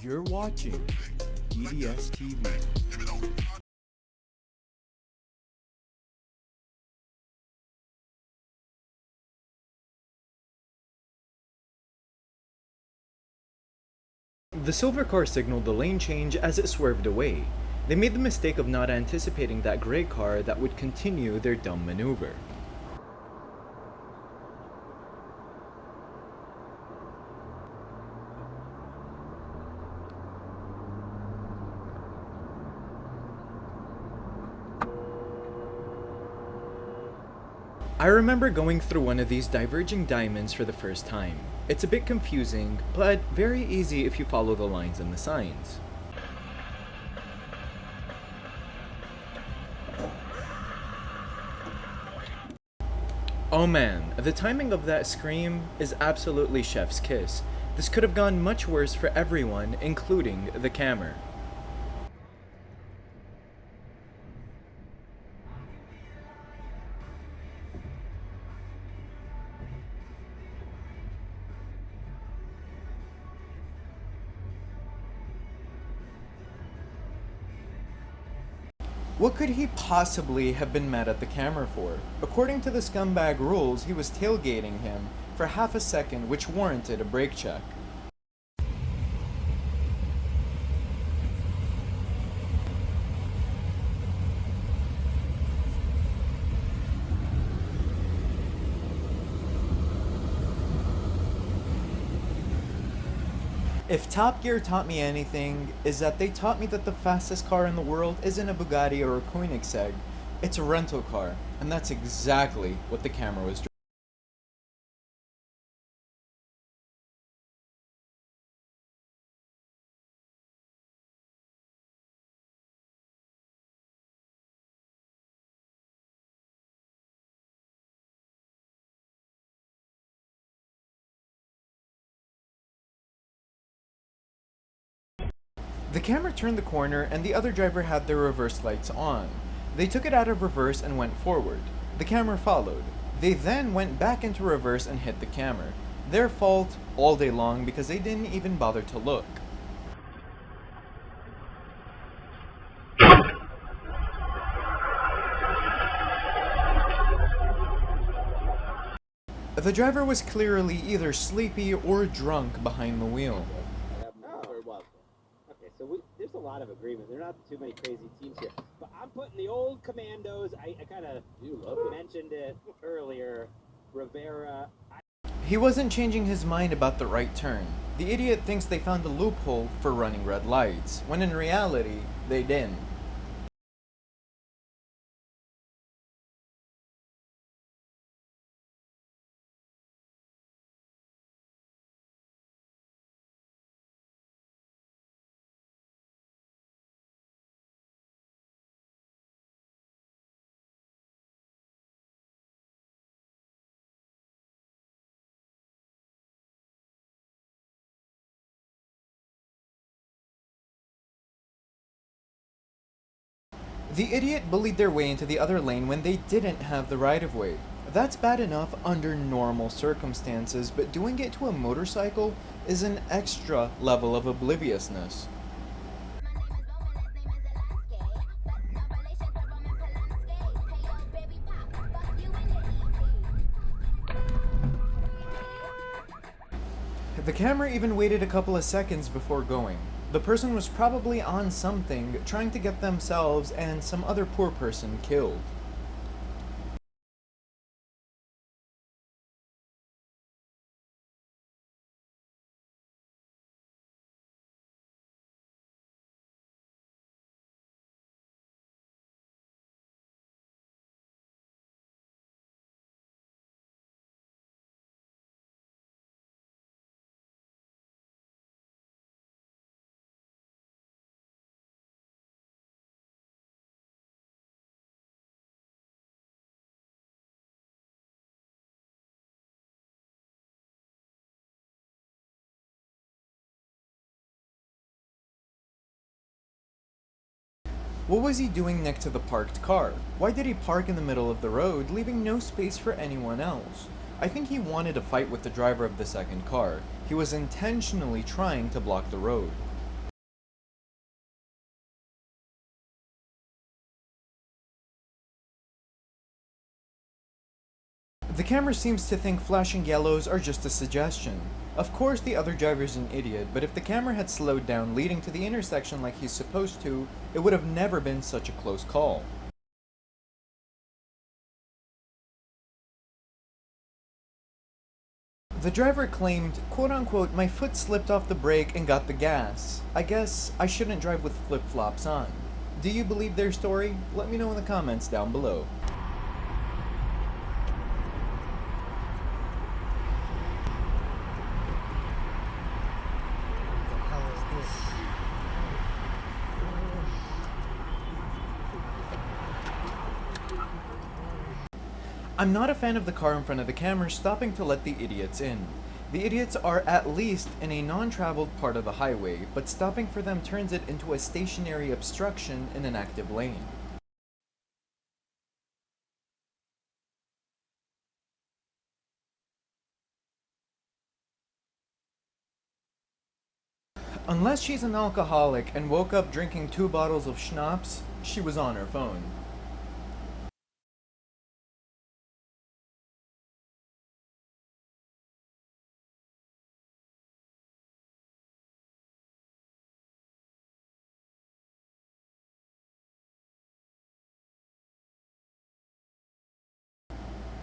You're watching EDS TV. The silver car signaled the lane change as it swerved away. They made the mistake of not anticipating that gray car that would continue their dumb maneuver. I remember going through one of these diverging diamonds for the first time. It's a bit confusing, but very easy if you follow the lines and the signs. Oh man, the timing of that scream is absolutely chef's kiss. This could have gone much worse for everyone, including the camera. What could he possibly have been mad at the camera for? According to the scumbag rules, he was tailgating him for half a second, which warranted a brake check. If Top Gear taught me anything, is that they taught me that the fastest car in the world isn't a Bugatti or a Koenigsegg, it's a rental car, and that's exactly what the camera was doing. The camera turned the corner and the other driver had their reverse lights on. They took it out of reverse and went forward. The camera followed. They then went back into reverse and hit the camera. Their fault all day long because they didn't even bother to look. The driver was clearly either sleepy or drunk behind the wheel. Okay, so there's a lot of agreement. There are not too many crazy teams here. But I'm putting the old Commandos. I kind of mentioned it earlier. Rivera. He wasn't changing his mind about the right turn. The idiot thinks they found a loophole for running red lights, when in reality, they didn't. The idiot bullied their way into the other lane when they didn't have the right-of-way. That's bad enough under normal circumstances, but doing it to a motorcycle is an extra level of obliviousness. The camera even waited a couple of seconds before going. The person was probably on something, trying to get themselves and some other poor person killed. What was he doing next to the parked car? Why did he park in the middle of the road, leaving no space for anyone else? I think he wanted to fight with the driver of the second car. He was intentionally trying to block the road. The camera seems to think flashing yellows are just a suggestion. Of course the other driver's an idiot, but if the camera had slowed down leading to the intersection like he's supposed to, it would have never been such a close call. The driver claimed, quote unquote, "My foot slipped off the brake and got the gas. I guess I shouldn't drive with flip-flops on." Do you believe their story? Let me know in the comments down below. I'm not a fan of the car in front of the camera stopping to let the idiots in. The idiots are at least in a non-traveled part of the highway, but stopping for them turns it into a stationary obstruction in an active lane. Unless she's an alcoholic and woke up drinking 2 bottles of schnapps, she was on her phone.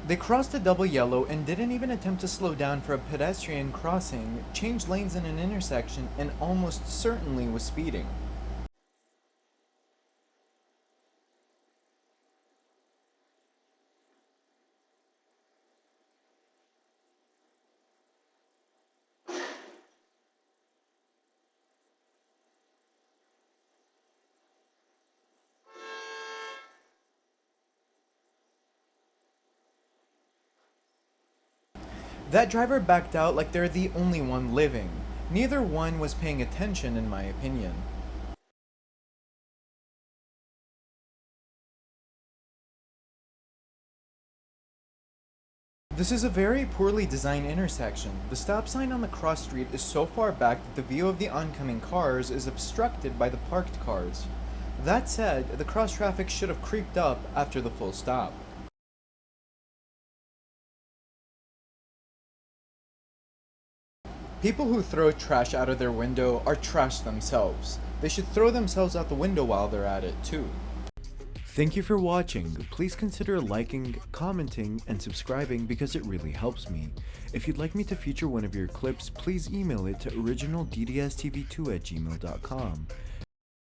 They crossed a double yellow and didn't even attempt to slow down for a pedestrian crossing, changed lanes in an intersection, and almost certainly was speeding. That driver backed out like they're the only one living. Neither one was paying attention in my opinion. This is a very poorly designed intersection. The stop sign on the cross street is so far back that the view of the oncoming cars is obstructed by the parked cars. That said, the cross traffic should have creeped up after the full stop. People who throw trash out of their window are trash themselves. They should throw themselves out the window while they're at it too. Thank you for watching. Please consider liking, commenting, and subscribing because it really helps me. If you'd like me to feature one of your clips, please email it to originalddsTV2@gmail.com.